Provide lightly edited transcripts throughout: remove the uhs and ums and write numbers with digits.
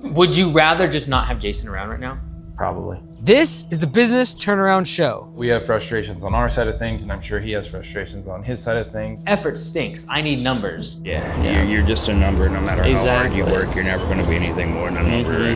Would you rather just not have Jason around right now? Probably. This is the Business Turnaround Show. We have frustrations on our side of things, and I'm sure he has frustrations on his side of things. Effort stinks. I need numbers. Yeah. You're just a number. No matter how hard you work, you're never going to be anything more than a number.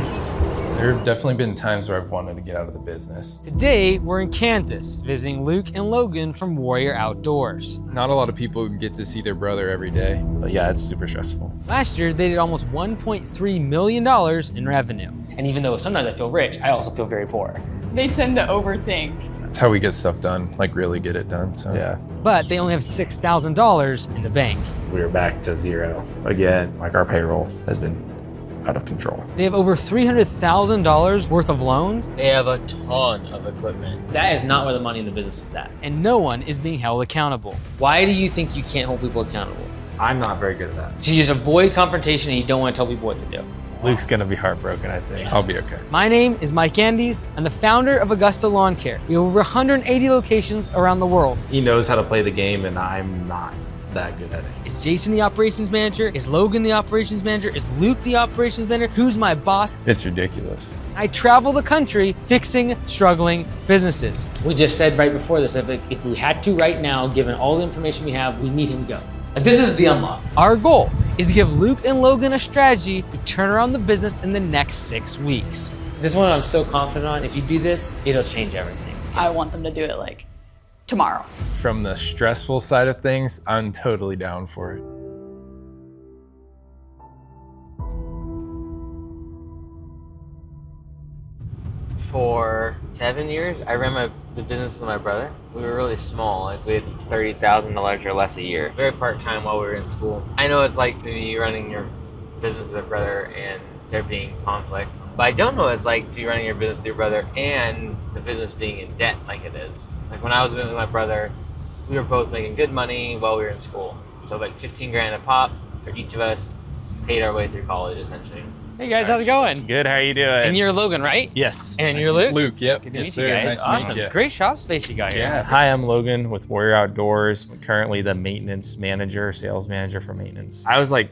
There have definitely been times where I've wanted to get out of the business. Today, we're in Kansas, visiting Luke and Logan from Warrior Outdoors. Not a lot of people get to see their brother every day, but yeah, it's super stressful. Last year, they did almost $1.3 million in revenue. And even though sometimes I feel rich, I also feel very poor. They tend to overthink. That's how we get stuff done, like really get it done, so. Yeah. But they only have $6,000 in the bank. We're back to zero again. Like our payroll has been out of control. They have over $300,000 worth of loans, They have a ton of equipment. That is not where the money in the business is at. and no one is being held accountable. Why do you think you can't hold people accountable? I'm not very good at that. So you just avoid confrontation and you don't want to tell people what to do. Luke's going to be heartbroken, I think. I'll be okay. My name is Mike Andes. I'm the founder of Augusta Lawn Care. We have over 180 locations around the world. He knows how to play the game, and I'm not that good at it. Is Jason the operations manager? Is Logan the operations manager? Is Luke the operations manager? Who's my boss? It's ridiculous. I travel the country fixing struggling businesses. We just said right before this, if we had to right now, given all the information we have, we need him to go. Like, this is the unlock. Our goal is to give Luke and Logan a strategy to turn around the business in the next 6 weeks. This one I'm so confident on. If you do this, it'll change everything. I want them to do it like tomorrow. From the stressful side of things, I'm totally down for it. For 7 years, I ran the business with my brother. We were really small, like we had $30,000 or less a year. Very part-time while we were in school. I know it's like to be running your business with a brother and there being conflict. But I don't know what it's like to be running your business with your brother and the business being in debt like it is. Like when I was doing it with my brother, we were both making good money while we were in school. So like 15 grand a pop for each of us, paid our way through college essentially. Hey guys, how's it going? Good, how are you doing? And you're Logan, right? Yes. And you're Luke? Luke, yep. Good to meet you guys. Nice to Awesome. meet you. Great shop space you got here. Yeah. Hi, I'm Logan with Warrior Outdoors. Currently the maintenance manager, sales manager for maintenance. I was like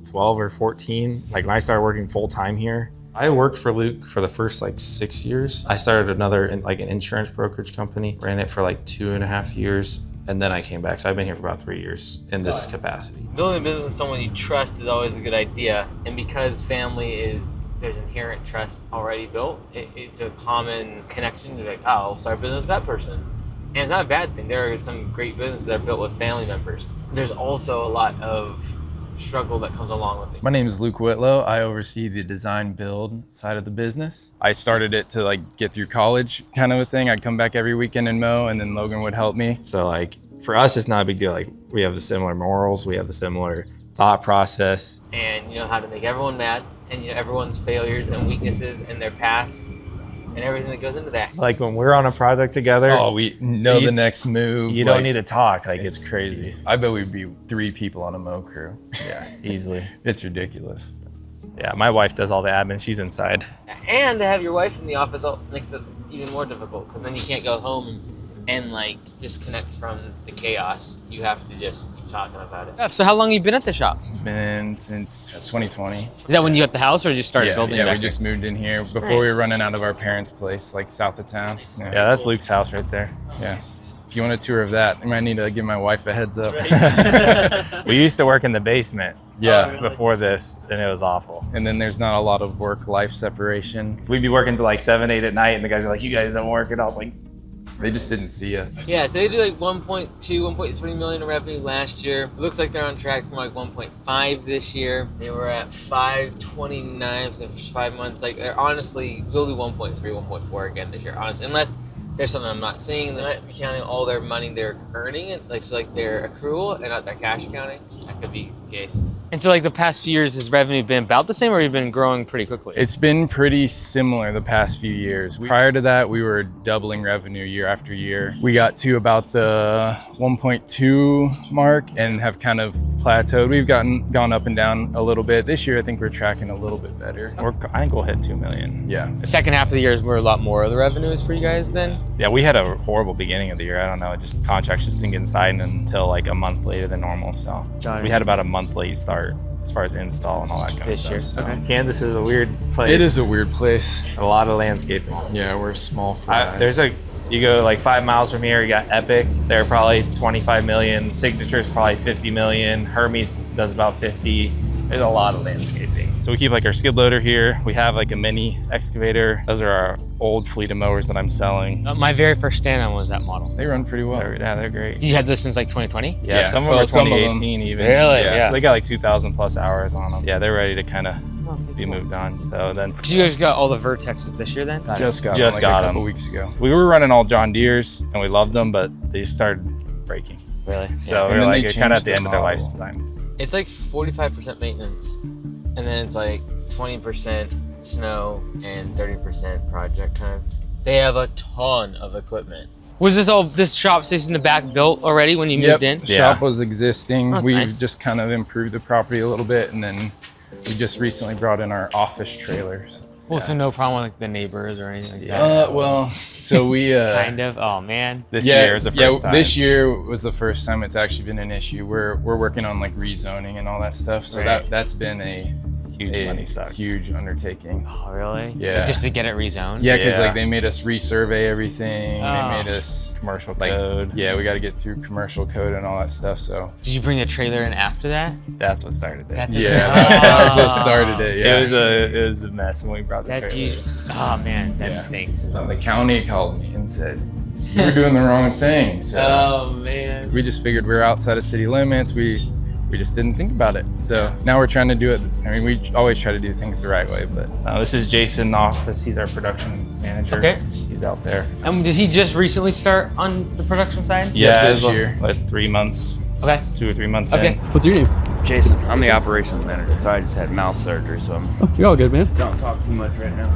12 or 14, like when I started working full time here. I worked for Luke for the first like 6 years. I started an insurance brokerage company, ran it for like 2.5 years. And then I came back. So I've been here for about 3 years in this capacity. Building a business with someone you trust is always a good idea. And because there's inherent trust already built, it's a common connection to like, oh, I'll start a business with that person. And it's not a bad thing. There are some great businesses that are built with family members. There's also a lot of struggle that comes along with it. My name is Luke Whitlow. I oversee the design build side of the business. I started it to like get through college kind of a thing. I'd come back every weekend and mow, and then Logan would help me. So like for us, it's not a big deal. Like we have the similar morals, we have the similar thought process. And you know how to make everyone mad, and you know everyone's failures and weaknesses and their past and everything that goes into that. Like when we're on a project together, Oh, we know the next move. you don't need to talk. Like it's crazy. I bet we'd be 3 people on a mow crew. Yeah, easily. It's ridiculous. Yeah, my wife does all the admin. She's inside. And to have your wife in the office makes it even more difficult, because then you can't go home and like disconnect from the chaos. You have to just keep talking about it. So how long have you been at the shop? Been since 2020. Is that when you got the house or just started building it Yeah, back we here? just moved in here before we were running out of our parents' place, like south of town. Yeah, that's Luke's house right there. Yeah. If you want a tour of that, I might need to give my wife a heads up. We used to work in the basement. Yeah. Before this, and it was awful. And then there's not a lot of work-life separation. We'd be working till like 7, 8 at night, and the guys are like, "You guys don't work," and I was like, They just didn't see us. Yeah, so they do like 1.2, 1.3 million in revenue last year. It looks like they're on track for like 1.5 this year. They were at 529 for 5 months. Like, they're honestly, they'll do 1.3, 1.4 again this year, honestly, unless there's something I'm not seeing. They might be counting all their money they're earning it, like so like their accrual and not their cash accounting. That could be the case. And so like the past few years, has revenue been about the same, or you've been growing pretty quickly? It's been pretty similar the past few years. Prior to that, we were doubling revenue year after year. We got to about the 1.2 mark and have kind of plateaued. We've gone up and down a little bit. This year, I think we're tracking a little bit better. I think we'll hit 2 million. Yeah. The second half of the year is where a lot more of the revenue is for you guys then? Yeah, we had a horrible beginning of the year. I don't know, contracts just didn't get signed until like a month later than normal. So Got it. we had about a month late start. as far as install and all that kind This of year. stuff. So. Okay. Kansas is a weird place. It is a weird place. A lot of landscaping. Yeah, we're small fries. You go like 5 miles from here, you got Epic. They're probably 25 million. Signature's probably 50 million. Hermes does about 50. There's a lot of landscaping. So we keep like our skid loader here. We have like a mini excavator. Those are our old fleet of mowers that I'm selling. My very first stand on was that model. They run pretty well. They're great. You had this since like 2020? Yeah, some of them are some of them- 2018 even. Really? Yeah. Yeah. So they got like 2,000 plus hours on them. Yeah, they're ready to kind of be moved on. So then Because you guys got all the Vertexes this year then? Just got Just them like got a couple 'em. weeks ago. we were running all John Deeres and we loved them, but they started breaking. Really? So And we're then like they kind of at the changed end the of their model. lifetime. It's like 45% maintenance, and then it's like 20% snow and 30% project kind of. They have a ton of equipment. Was this shop space in the back built already when you moved in? The shop was existing. That's We've nice. just kind of improved the property a little bit, and then we just recently brought in our office trailers. Well, so no problem with like the neighbors or anything like that? Well, so we Kind of. Oh man. This year is the first time. This year was the first time it's actually been an issue. We're working on like rezoning and all that stuff. So Right. that's been a Huge money suck. huge undertaking. Oh really? Yeah. Like, just to get it rezoned? Yeah, because Yeah. like they made us resurvey everything. Oh. They made us Commercial like code. yeah, we got to get through commercial code and all that stuff. So Did you bring a trailer in after that? That's what started it. That's yeah, a- that's what started it. Yeah. It was a mess when we brought the That's trailer. you. Oh man, that Yeah. stinks. The county called me and said, "You were doing the wrong thing." So Oh man. we just figured we were outside of city limits. We just didn't think about it. So now we're trying to do it. I mean, we always try to do things the right way, but This is Jason in the office. He's our production manager. Okay. He's out there. Did he just recently start on the production side? Yeah, this it's year. like 3 months, Okay. 2 or 3 months Okay. in. What's your name? Jason, I'm the operations manager, so I just had mouth surgery, so Oh, you're all good, man. don't talk too much right now.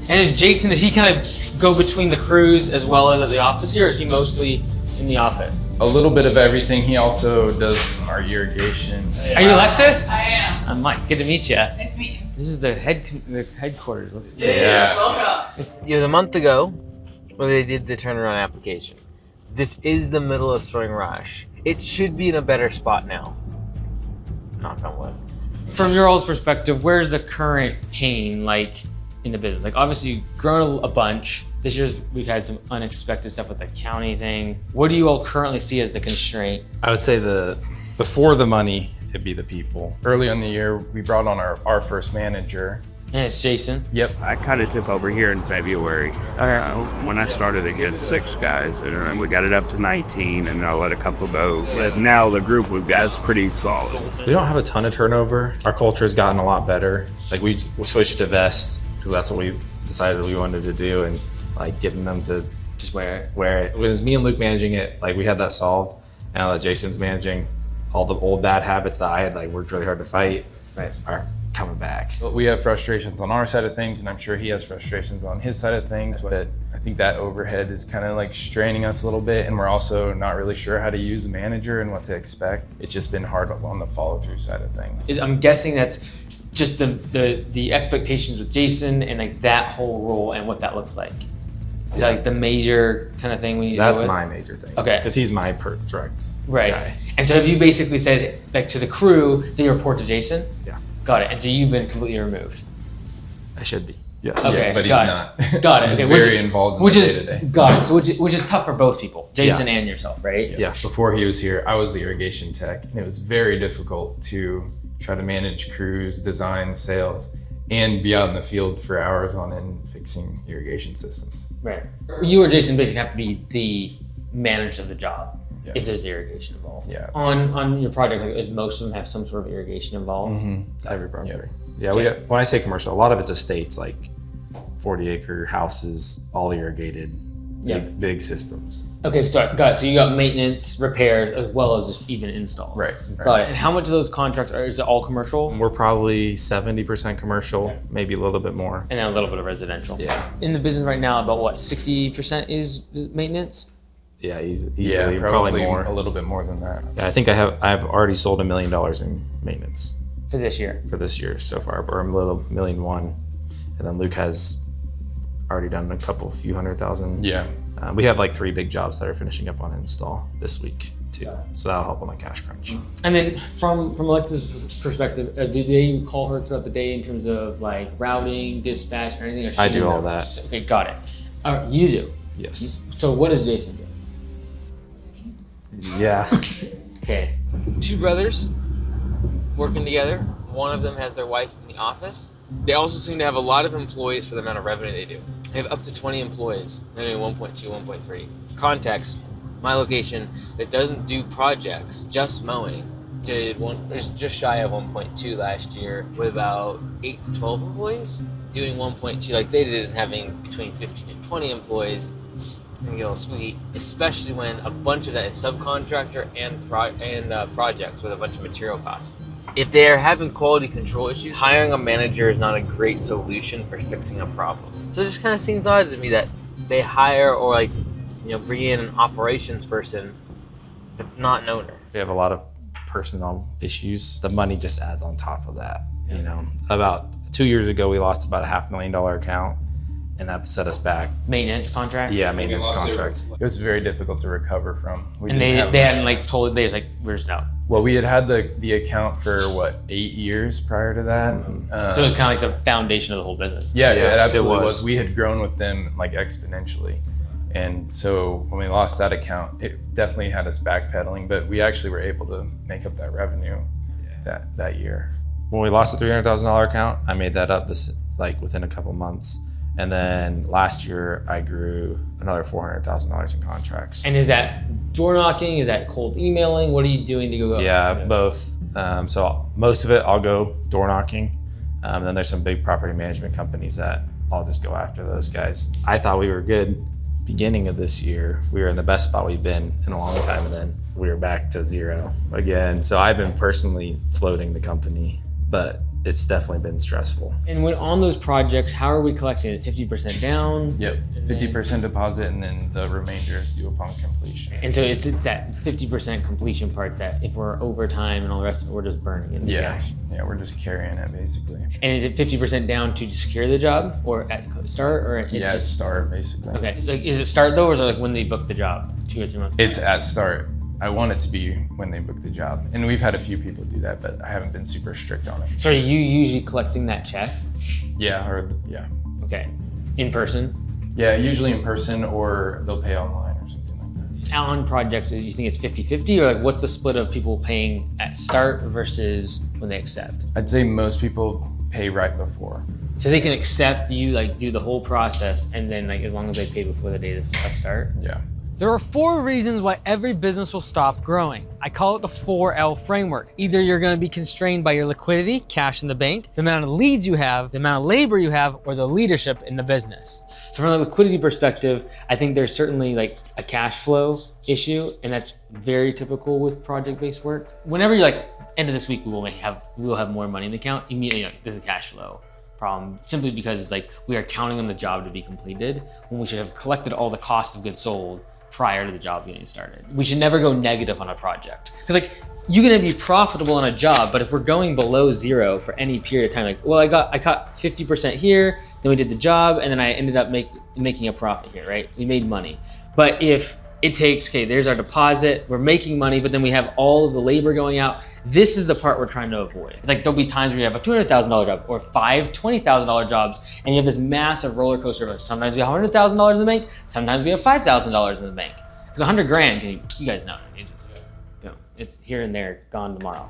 And is Jason, does he kind of go between the crews as well as at the office here, or is he mostly in the office? a little bit of everything. He also does our irrigation. Are you Alexis? I am. I'm Mike. Good to meet you. Nice to meet you. This is the headquarters. Yeah. Welcome. It was a month ago where they did the turnaround application. This is the middle of spring rush. It should be in a better spot now. Knock on wood. From your all's perspective, where's the current pain like in the business? Like obviously you've grown a bunch. This year we've had some unexpected stuff with the county thing. What do you all currently see as the constraint? I would say before the money, it'd be the people. Early in the year, we brought on our first manager. And it's Jason. Yep. I kind of took over here in February. When I started, it had 6 guys, and we got it up to 19, and I let a couple go. But now the group we've got is pretty solid. We don't have a ton of turnover. Our culture has gotten a lot better. Like we switched to vests because that's what we decided we wanted to do, and like getting them to Just wear it. wear it. It was me and Luke managing it. Like we had that solved. Now that Jason's managing, all the old bad habits that I had like worked really hard to fight are coming back. But we have frustrations on our side of things, and I'm sure he has frustrations on his side of things. But I think that overhead is kind of like straining us a little bit, and we're also not really sure how to use a manager and what to expect. It's just been hard on the follow through side of things. I'm guessing that's just the expectations with Jason and like that whole role and what that looks like. Is that like the major kind of thing we need to That's deal with? my major thing. Okay. Because he's my direct Right. guy. And so have you basically said like to the crew, they report to Jason? Yeah. Got it. And so you've been completely removed. I should be. Yes. Okay, Yeah, but he's got not. it. Got it. He's Okay, very involved in which the is day-to-day. got it. So which is tough for both people, Jason and yourself, right? Yeah. Before he was here, I was the irrigation tech, and it was very difficult to try to manage crews, design, sales, and be out in the field for hours on end fixing irrigation systems. Right. You or Jason basically have to be the manager of the job Yeah. if there's irrigation involved. Yeah. On your project, like, is most of them have some sort of irrigation involved? Every property. Yep. Yeah. We got, when I say commercial, a lot of it's estates, like 40-acre houses, all irrigated, big systems. Okay, so got it. So you got maintenance, repairs, as well as just even installs. Right. Got it. And how much of those contracts is it all commercial? We're probably 70% commercial, maybe a little bit more. And then a little bit of residential. Yeah. In the business right now, about what, 60% is maintenance? Yeah, easily, Yeah, probably more. a little bit more than that. Yeah, I think I've already sold $1 million in maintenance For this year. for this year so far, or a little $1.1 million. And then Luke has already done few hundred thousand. Yeah. We have like 3 big jobs that are finishing up on install this week. too. So that'll help on the cash crunch. And then from Alexa's perspective, do they call her throughout the day in terms of like routing, dispatch, or anything? Or I she do all knows? that. Okay, got it. You do. Yes. So what does Jason do? Yeah. Okay. Two brothers working together. One of them has their wife in the office. They also seem to have a lot of employees for the amount of revenue they do. They have up to 20 employees. They're doing 1.2, 1.3. Context, my location that doesn't do projects, just mowing, did just shy of 1.2 last year with about 8 to 12 employees. Doing 1.2 like they did, having between 15 and 20 employees. It's gonna get a little squeaky, especially when a bunch of that is subcontractor and projects with a bunch of material costs. If they're having quality control issues, hiring a manager is not a great solution for fixing a problem. So it just kind of seems odd to me that they hire or like, bring in an operations person, but not an owner. We have a lot of personnel issues. The money just adds on top of that. About 2 years ago, we lost about a $500,000 account, and that set us back. Maintenance contract? Yeah, maintenance contract. It was very difficult to recover from. And they hadn't like told, they just like, we're just out. Well, we had the account for 8 years prior to that. So it was kind of like the foundation of the whole business. Yeah, it it absolutely was. was. We had grown with them like exponentially. And so when we lost that account, it definitely had us backpedaling, but we actually were able to make up that revenue that year. When we lost the $300,000 account, I made that up within a couple months. And then last year, I grew another $400,000 in contracts. And is that door knocking? Is that cold emailing? What are you doing to go? Yeah, both. So most of it, I'll go door knocking. Then there's some big property management companies that I'll just go after those guys. I thought we were good beginning of this year. We were in the best spot we've been in a long time, and then we were back to zero again. So I've been personally floating the company, but it's definitely been stressful. And when on those projects, how are we collecting it? 50% down? Yep, 50% deposit, and then the remainder is due upon completion. And so it's that 50% completion part that if we're overtime and all the rest of it, we're just burning in the cash. Yeah, we're just carrying it basically. And is it 50% down to secure the job or at start or at Yeah, just it's start basically. Okay, so is it start though, or is it like when they book the job, 2 or 3 months? It's at start. I want it to be when they book the job. And we've had a few people do that, but I haven't been super strict on it. So are you usually collecting that check? Yeah. Okay, in person? Yeah, usually in person, or they'll pay online or something like that. On projects, do you think it's 50-50, or like what's the split of people paying at start versus when they accept? I'd say most people pay right before. So they can accept you, like do the whole process, and then like as long as they pay before the date of start? Yeah. There are 4 reasons why every business will stop growing. I call it the 4L framework. Either you're gonna be constrained by your liquidity, cash in the bank, the amount of leads you have, the amount of labor you have, or the leadership in the business. So from a liquidity perspective, I think there's certainly like a cash flow issue, and that's very typical with project-based work. Whenever you're like, end of this week, we will have more money in the account, immediately there's a cash flow problem, simply because it's like we are counting on the job to be completed when we should have collected all the cost of goods sold prior to the job getting started. We should never go negative on a project. Because like, you're gonna be profitable on a job, but if we're going below zero for any period of time, like, well, I caught 50% here, then we did the job, and then I ended up making a profit here, right? We made money. But if it takes, okay, there's our deposit, we're making money, but then we have all of the labor going out, this is the part we're trying to avoid. It's like there'll be times where you have a $200,000 job or 5 $20,000 jobs, and you have this massive roller coaster of sometimes we have $100,000 in the bank, sometimes we have $5,000 in the bank. Because 100 grand, you guys know, it's here and there, gone tomorrow.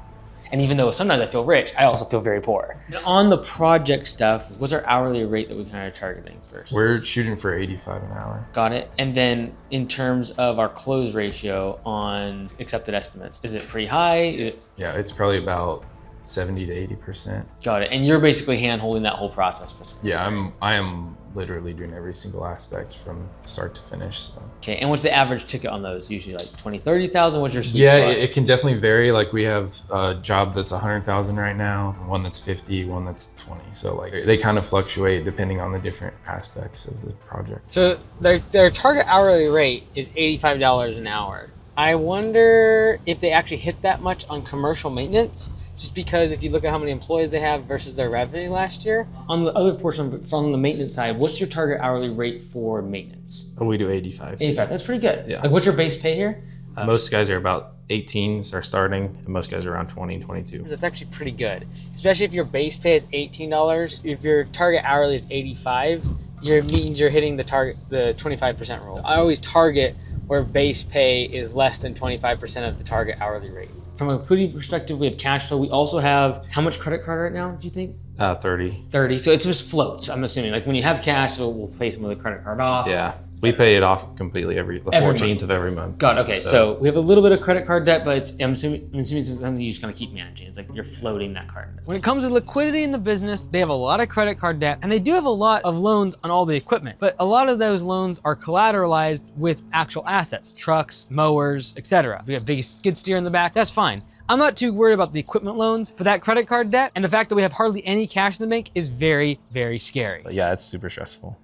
And even though sometimes I feel rich, I also feel very poor. And on the project stuff, what's our hourly rate that we kind of are targeting first? We're shooting for 85 an hour. Got it. And then in terms of our close ratio on accepted estimates, is it pretty high? Yeah, it's probably about 70 to 80%. Got it. And you're basically hand holding that whole process for Yeah, I am literally doing every single aspect from start to finish. So. Okay, and what's the average ticket on those? Usually like 20, 30,000? What's your sweet Yeah, spot? it can definitely vary. Like we have a job that's 100,000 right now, one that's 50, one that's 20. So like they kind of fluctuate depending on the different aspects of the project. So their target hourly rate is $85 an hour. I wonder if they actually hit that much on commercial maintenance, just because if you look at how many employees they have versus their revenue last year. On the other portion, from the maintenance side, what's your target hourly rate for maintenance? We do 85. 85, that's pretty good. Yeah. Like what's your base pay here? Most guys are about 18 are starting, and most guys are around 20, 22. That's actually pretty good, especially if your base pay is $18. If your target hourly is 85, means you're hitting the target, the 25% rule. I always target where base pay is less than 25% of the target hourly rate. From a liquidity perspective, we have cash flow. We also have, how much credit card right now, do you think? 30. 30. So it just floats, I'm assuming. Like when you have cash, so we'll pay some of the credit card off. Yeah, we pay it off completely the 14th of every month. Got it. Okay, so we have a little bit of credit card debt, but I'm assuming it's something you just kind of keep managing. It's like you're floating that card. When it comes to liquidity in the business, they have a lot of credit card debt, and they do have a lot of loans on all the equipment. But a lot of those loans are collateralized with actual assets, trucks, mowers, etc. We have big skid steer in the back. That's fine. I'm not too worried about the equipment loans, but that credit card debt and the fact that we have hardly any cash in the bank is very, very scary. But yeah, it's super stressful.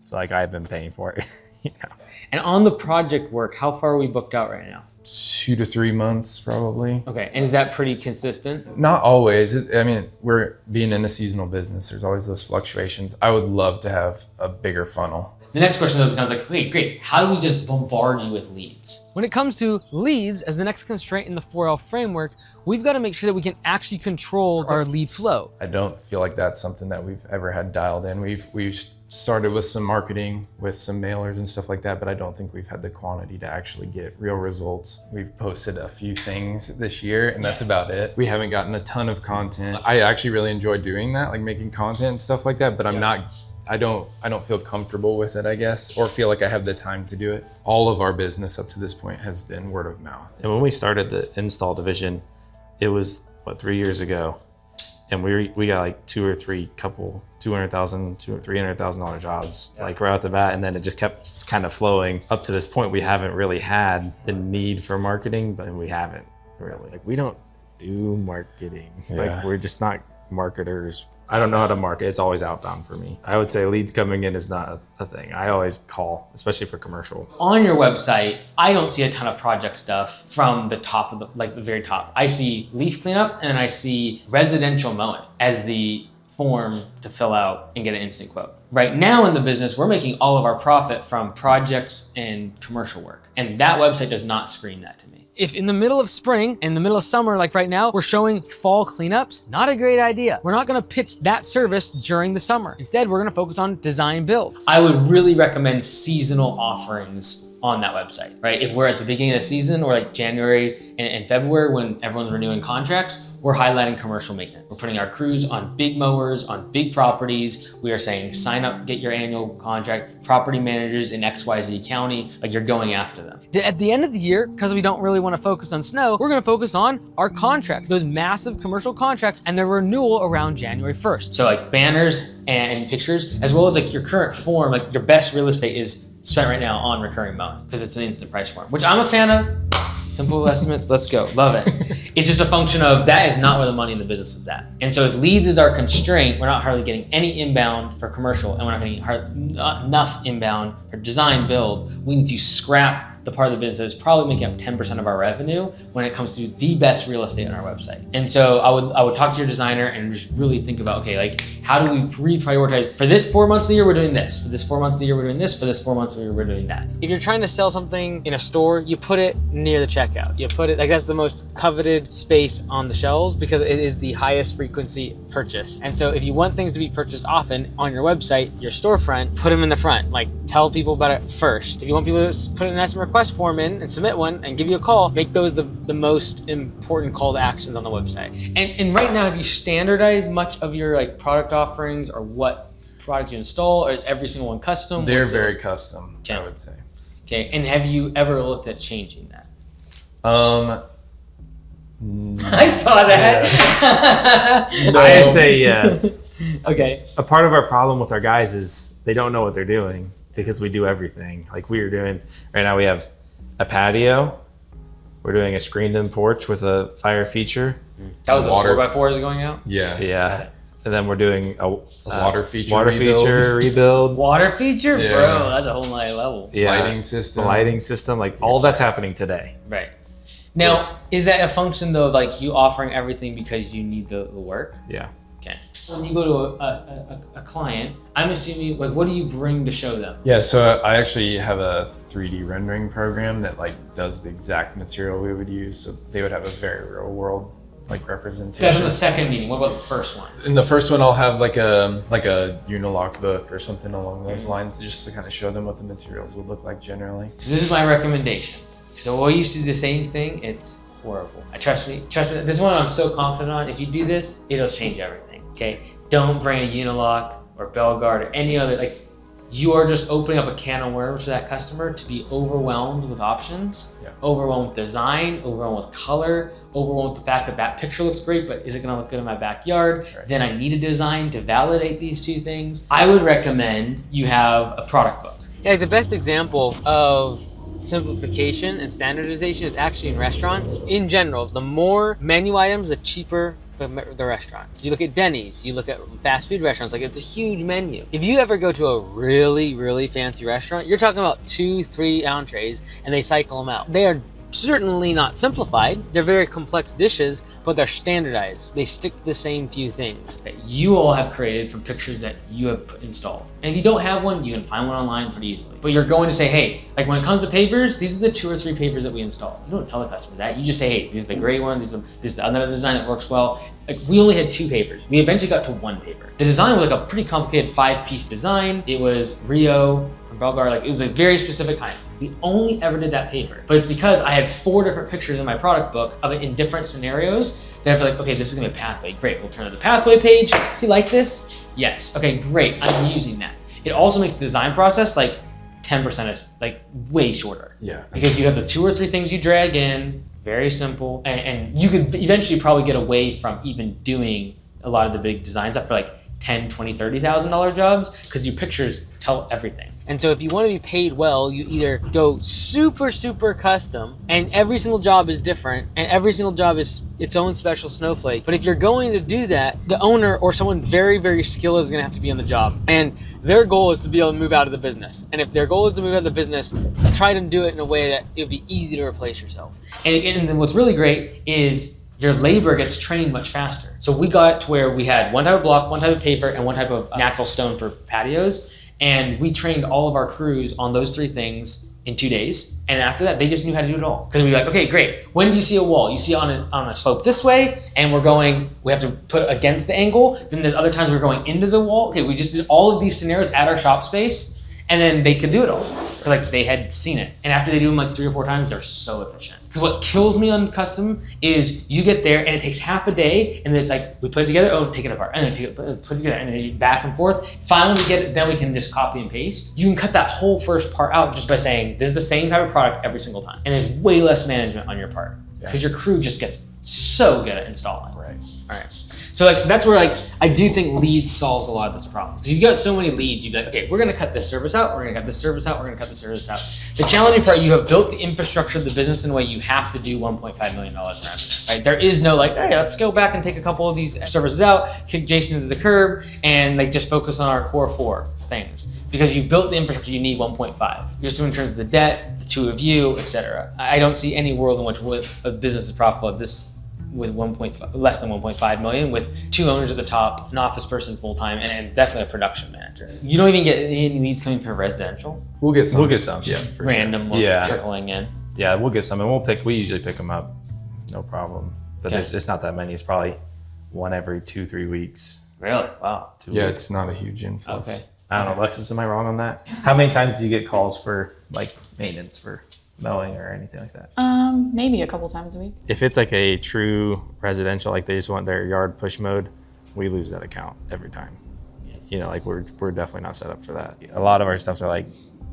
So like I've been paying for it. You know. And on the project work, how far are we booked out right now? 2 to 3 months probably. Okay, and is that pretty consistent? Not always. I mean, we're being in a seasonal business. There's always those fluctuations. I would love to have a bigger funnel. The next question though becomes like, okay, great. How do we just bombard you with leads? When it comes to leads as the next constraint in the 4L framework, we've got to make sure that we can actually control our lead flow. I don't feel like that's something that we've ever had dialed in. We've started with some marketing, with some mailers and stuff like that, but I don't think we've had the quantity to actually get real results. We've posted a few things this year and that's about it. We haven't gotten a ton of content. I actually really enjoy doing that, like making content and stuff like that, but I don't feel comfortable with it, I guess, or feel like I have the time to do it. All of our business up to this point has been word of mouth. And when we started the install division, it was, 3 years ago. And we got like 2 or 3 couple $200,000 to $300,000 jobs, like right off the bat. And then it just kept kind of flowing up to this point. We haven't really had the need for marketing, but we haven't really. Like we don't do marketing. Like we're just not marketers. I don't know how to market. It's always outbound for me. I would say leads coming in is not a thing. I always call, especially for commercial. On your website, I don't see a ton of project stuff from the top of the very top. I see leaf cleanup and I see residential mowing as the form to fill out and get an instant quote. Right now in the business, we're making all of our profit from projects and commercial work. And that website does not screen that to me. If in the middle of spring, in the middle of summer, like right now, we're showing fall cleanups, not a great idea. We're not gonna pitch that service during the summer. Instead, we're gonna focus on design build. I would really recommend seasonal offerings on that website, right? If we're at the beginning of the season or like January and February when everyone's renewing contracts, we're highlighting commercial maintenance. We're putting our crews on big mowers, on big properties. We are saying, sign up, get your annual contract, property managers in XYZ county, like you're going after them. At the end of the year, because we don't really want to focus on snow, we're gonna focus on our contracts, those massive commercial contracts and their renewal around January 1st. So like banners and pictures, as well as like your current form, like your best real estate is spent right now on recurring mowing because it's an instant price form, which I'm a fan of. Simple estimates, let's go, love it. It's just a function of that is not where the money in the business is at. And so if leads is our constraint, we're not hardly getting any inbound for commercial and we're not getting not enough inbound for design build, we need to scrap the part of the business that is probably making up 10% of our revenue when it comes to the best real estate on our website. And so I would talk to your designer and just really think about, okay, like how do we reprioritize? For this 4 months of the year, we're doing this. For this 4 months of the year, we're doing this. For this 4 months of the year, we're doing that. If you're trying to sell something in a store, you put it near the checkout. You put it, like that's the most coveted space on the shelves because it is the highest frequency purchase. And so if you want things to be purchased often on your website, your storefront, put them in the front. Like tell people about it first. If you want people to put an estimate request form in and submit one and give you a call, make those the most important call to actions on the website. And right now, have you standardized much of your like product offerings or what products you install, or every single one custom? They're very custom, Okay. I would say. Okay, and have you ever looked at changing that? I saw that. I say yes. Okay. A part of our problem with our guys is they don't know what they're doing because we do everything. Like we are doing, right now we have a patio. We're doing a screened-in porch with a fire feature. That was the Water- 4x4s going out? Yeah. Yeah. And then we're doing a water feature water rebuild. feature rebuild. Water feature? Yeah. Bro, that's a whole nother level. Yeah. Lighting system. Lighting system. Like all that's happening today. Right. Now, is that a function though of like you offering everything because you need the work? Yeah. Okay. When you go to a client, I'm assuming, like, what do you bring to show them? Yeah, so I actually have a 3D rendering program that like does the exact material we would use. So they would have a very real world like representation. That's in the second meeting. What about the first one? In the first one, I'll have like a Unilock book or something along those lines, just to kind of show them what the materials would look like generally. So this is my recommendation. So we used to do the same thing. It's horrible. Trust me. This one I'm so confident on. If you do this, it'll change everything. Okay. Don't bring a Unilock or Belgard or any other, like, you are just opening up a can of worms for that customer to be overwhelmed with options, overwhelmed with design, overwhelmed with color, overwhelmed with the fact that that picture looks great, but is it gonna look good in my backyard? Right. Then I need a design to validate these two things. I would recommend you have a product book. Yeah, like the best example of simplification and standardization is actually in restaurants. In general, the more menu items, the cheaper the restaurants. You look at Denny's, you look at fast food restaurants, like it's a huge menu. If you ever go to a really, really fancy restaurant, you're talking about 2-3 entrees and they cycle them out. They are certainly not simplified. They're very complex dishes, but they're standardized. They stick to the same few things that you all have created from pictures that you have installed. And if you don't have one, you can find one online pretty easily. But you're going to say, hey, like when it comes to pavers, these are the 2 or 3 pavers that we install. You don't tell the customer that. You just say, hey, these are the gray ones, this is another design that works well. Like we only had 2 pavers. We eventually got to 1 paver. The design was like a pretty complicated 5-piece design. It was Rio from Belgar, like it was a very specific kind. We only ever did that paver, but it's because I had 4 different pictures in my product book of it in different scenarios that I feel like, okay, this is gonna be a pathway. Great, we'll turn to the pathway page. Do you like this? Yes. Okay, great, I'm using that. It also makes the design process like 10% is like way shorter. Yeah. Because you have the 2 or 3 things you drag in, very simple, and you could eventually probably get away from even doing a lot of the big designs up for like $10,000, $20,000, $30,000 jobs because your pictures tell everything. And so if you want to be paid well, you either go super, super custom and every single job is different and every single job is its own special snowflake. But if you're going to do that, the owner or someone very, very skilled is going to have to be on the job. And their goal is to be able to move out of the business. And if their goal is to move out of the business, try to do it in a way that it would be easy to replace yourself. And then what's really great is your labor gets trained much faster. So we got to where we had one type of block, one type of paver, and one type of natural stone for patios. And we trained all of our crews on those 3 things in 2 days. And after that, they just knew how to do it all. Because we'd be like, okay, great. When do you see a wall? You see on a slope this way, and we have to put against the angle. Then there's other times we're going into the wall. Okay, we just did all of these scenarios at our shop space, and then they could do it all. Like they had seen it. And after they do them like 3 or 4 times, they're so efficient. Because what kills me on custom is you get there and it takes half a day, and it's like we put it together, oh, take it apart, and then put it together, and then back and forth. Finally we get it, then we can just copy and paste. You can cut that whole first part out just by saying this is the same type of product every single time, and there's way less management on your part because your crew just gets so good at installing. Right. All right. So like that's where like I do think lead solves a lot of this problem. Because you've got so many leads, you'd be like, okay, we're gonna cut this service out, we're gonna cut this service out, we're gonna cut this service out. The challenging part, you have built the infrastructure of the business in a way you have to do $1.5 million in revenue, right? There is no like, hey, let's go back and take a couple of these services out, kick Jason into the curb, and like just focus on our core 4 things. Because you've built the infrastructure, you need 1.5. Just in terms of the debt, the 2 of you, etc. I don't see any world in which a business is profitable at this with less than 1.5 million, with 2 owners at the top, an office person full-time, and definitely a production manager. You don't even get any leads coming for residential? We'll get some. Yeah, for random sure. trickling in. Yeah, we'll get some, and we usually pick them up, no problem. But it's not that many. It's probably 1 every 2-3 weeks. Really? Wow. 2 Yeah, weeks. it's not a huge influx. Okay. I don't know, Alexis, am I wrong on that? How many times do you get calls for like maintenance for mowing or anything like that? Maybe a couple times a week. If it's like a true residential, like they just want their yard push mowed, we lose that account every time. You know, like we're definitely not set up for that. A lot of our stuff are like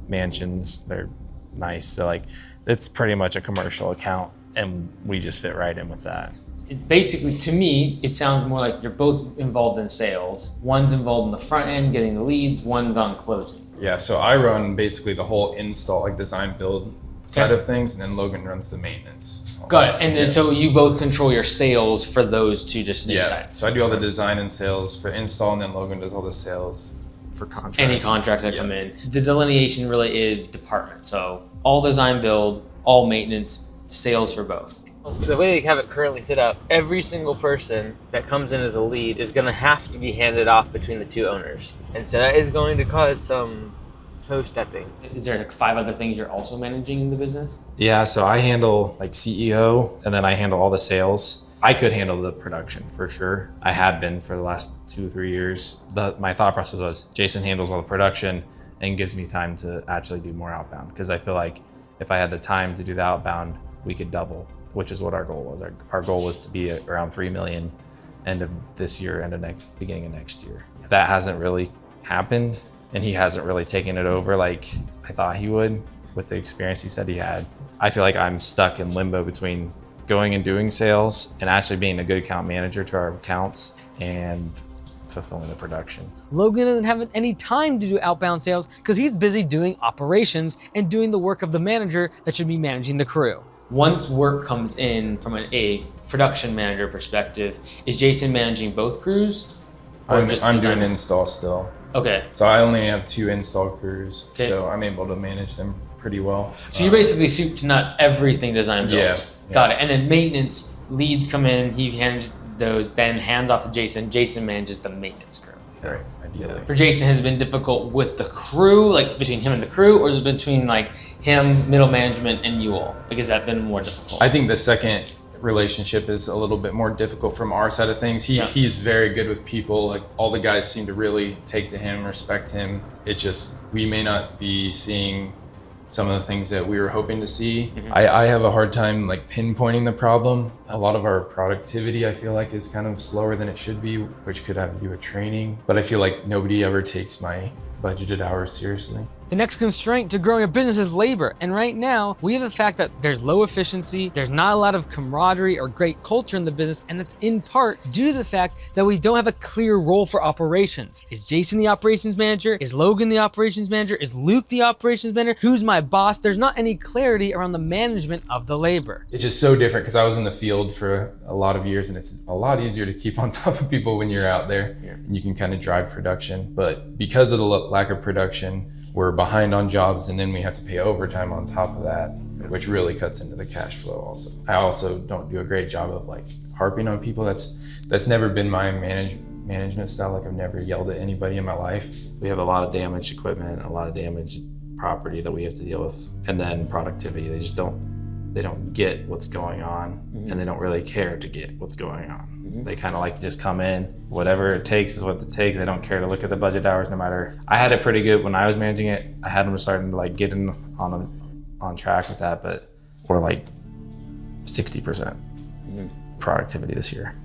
mansions, they're nice. So like it's pretty much a commercial account and we just fit right in with that. It basically, to me, it sounds more like you're both involved in sales. One's involved in the front end, getting the leads, one's on closing. Yeah, so I run basically the whole install, like design build side of things, and then Logan runs the maintenance. Got it. And then so you both control your sales for those 2 distinct sides. So I do all the design and sales for install, and then Logan does all the sales for contracts. Any contracts that come in. The delineation really is department. So all design build, all maintenance, sales for both. The way they have it currently set up, every single person that comes in as a lead is going to have to be handed off between the 2 owners. And so that is going to cause some toe stepping. Is there like 5 other things you're also managing in the business? Yeah, so I handle like CEO, and then I handle all the sales. I could handle the production for sure. I had been for the last 2-3 years. My thought process was Jason handles all the production and gives me time to actually do more outbound, because I feel like if I had the time to do the outbound, we could double, which is what our goal was. Our goal was to be at around 3 million end of this year, beginning of next year. That hasn't really happened, and he hasn't really taken it over like I thought he would with the experience he said he had. I feel like I'm stuck in limbo between going and doing sales and actually being a good account manager to our accounts and fulfilling the production. Logan doesn't have any time to do outbound sales because he's busy doing operations and doing the work of the manager that should be managing the crew. Once work comes in from a production manager perspective, is Jason managing both crews? Or I'm design? doing install still. Okay. So I only have 2 install crews, Okay. so I'm able to manage them pretty well. So you're basically soup to nuts, everything design build. Yeah. Got it. And then maintenance leads come in, he hands those, then hands off to Jason. Jason manages the maintenance crew. Right, ideally. For Jason, has it been difficult with the crew, like between him and the crew, or is it between like him, middle management, and you all? Like, has that been more difficult? I think the second relationship is a little bit more difficult from our side of things. He's very good with people. Like, all the guys seem to really take to him, respect him. It just, we may not be seeing some of the things that we were hoping to see. I have a hard time like pinpointing the problem. A lot of our productivity, I feel like, is kind of slower than it should be, which could have to do with training. But I feel like nobody ever takes my budgeted hours seriously. The next constraint to growing a business is labor. And right now, we have the fact that there's low efficiency, there's not a lot of camaraderie or great culture in the business, and that's in part due to the fact that we don't have a clear role for operations. Is Jason the operations manager? Is Logan the operations manager? Is Luke the operations manager? Who's my boss? There's not any clarity around the management of the labor. It's just so different because I was in the field for a lot of years, and it's a lot easier to keep on top of people when you're out there and you can kind of drive production. But because of the lack of production, we're behind on jobs, and then we have to pay overtime on top of that, which really cuts into the cash flow also. I also don't do a great job of like harping on people. That's never been my management style. Like, I've never yelled at anybody in my life. We have a lot of damaged equipment, a lot of damaged property that we have to deal with, and then productivity. They don't get what's going on, and they don't really care to get what's going on. They kind of like to just come in, whatever it takes is what it takes. They don't care to look at the budget hours, no matter. I had it pretty good when I was managing it. I had them starting to like get on track with that, but we're like 60% productivity this year,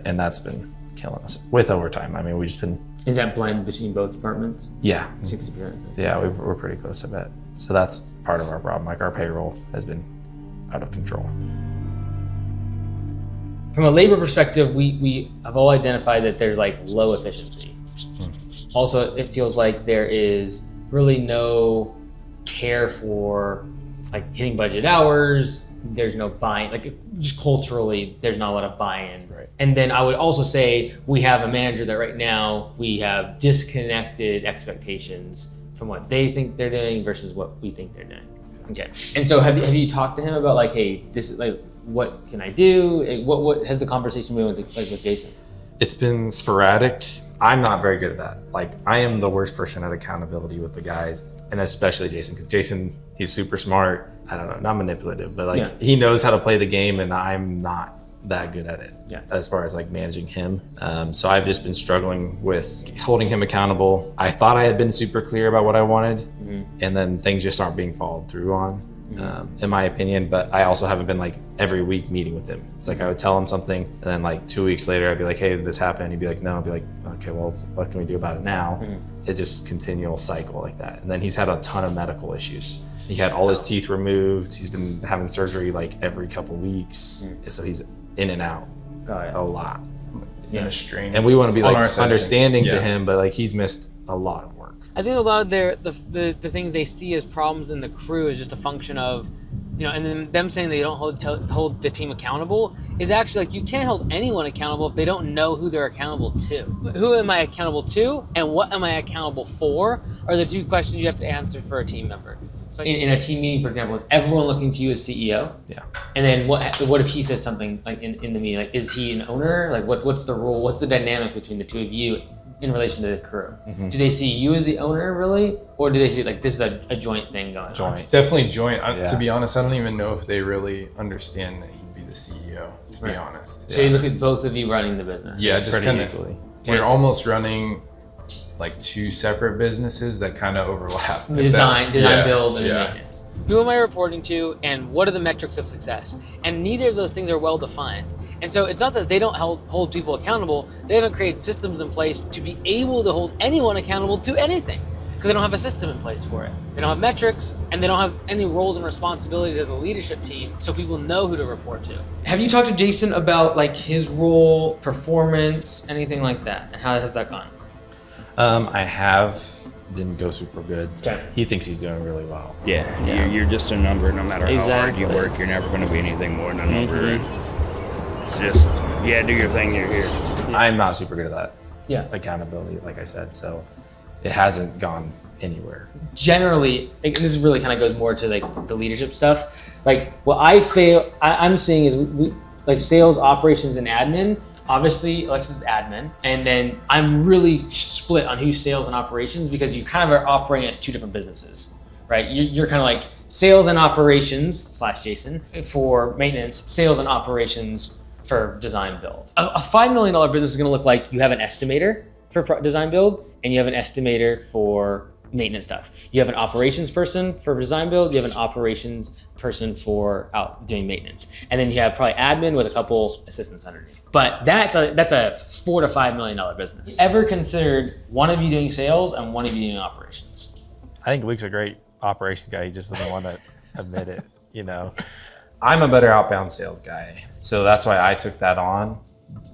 and that's been killing us with overtime. I mean, we've just been. Is that blend between both departments? Yeah. 60%. Yeah, we're pretty close to that. So that's part of our problem. Like, our payroll has been out of control. From a labor perspective, we have all identified that there's like low efficiency. Also, it feels like there is really no care for like hitting budget hours. There's no buy-in, like just culturally, there's not a lot of buy-in. Right. And then I would also say we have a manager that right now we have disconnected expectations from what they think they're doing versus what we think they're doing. Okay. And so have you talked to him about like, hey, this is like, what can I do? What has the conversation been with Jason? It's been sporadic. I'm not very good at that. Like, I am the worst person at accountability with the guys, and especially Jason, because Jason, he's super smart. I don't know, not manipulative, but like he knows how to play the game, and I'm not that good at it as far as like managing him. So I've just been struggling with holding him accountable. I thought I had been super clear about what I wanted, and then things just aren't being followed through on. In my opinion, but I also haven't been like every week meeting with him. It's like I would tell him something, and then like 2 weeks later I'd be like, hey, this happened. He'd be like, no. I'd be like, okay, well, what can we do about it now? It's just continual cycle like that. And then he's had a ton of medical issues. He had all his teeth removed. He's been having surgery like every couple weeks. So he's in and out a lot. It's been a strain. And we want to be On like our side, understanding yeah. to him, but like he's missed a lot of work. I think a lot of the things they see as problems in the crew is just a function of, you know, and then them saying they don't hold the team accountable is actually like, you can't hold anyone accountable if they don't know who they're accountable to. Who am I accountable to and what am I accountable for are the two questions you have to answer for a team member. So In a team meeting, for example, is everyone looking to you as CEO? Yeah. And then what if he says something like in the meeting? Like, is he an owner? Like, what's the role? What's the dynamic between the two of you in relation to the crew? Do they see you as the owner really? Or do they see like this is a joint thing going on? It's definitely joint. Yeah. To be honest, I don't even know if they really understand that he'd be the CEO, to be honest. So you look at both of you running the business. Yeah, just Pretty kind of, equally. we're almost running like two separate businesses that kind of overlap. Design, Yeah, build, and yeah. maintenance. Who am I reporting to, and what are the metrics of success? And neither of those things are well defined. And so it's not that they don't hold people accountable. They haven't created systems in place to be able to hold anyone accountable to anything, because they don't have a system in place for it. They don't have metrics, and they don't have any roles and responsibilities as a leadership team, so people know who to report to. Have you talked to Jason about like his role, performance, anything like that, and how has that gone? I have. Didn't go super good. Okay. He thinks he's doing really well. Yeah, You're just a number. No matter how hard Exactly. you work, you're never going to be anything more than a number. It's just, do your thing, you're here. I'm not super good at that. Yeah. Accountability, like I said, so it hasn't gone anywhere. Generally, like, this really kind of goes more to like the leadership stuff. Like what I'm seeing is like sales, operations, and admin. Obviously, Alexis is admin, and then I'm really split on who's sales and operations because you kind of are operating as two different businesses, right? You're kind of like sales and operations / Jason for maintenance, sales and operations for design build. A $5 million business is going to look like you have an estimator for design build, and you have an estimator for maintenance stuff. You have an operations person for design build, you have an operations person for out doing maintenance, and then you have probably admin with a couple assistants underneath. But that's a $4 to $5 million business. Ever considered one of you doing sales and one of you doing operations? I think Luke's a great operations guy. He just doesn't want to admit it, you know. I'm a better outbound sales guy, so that's why I took that on.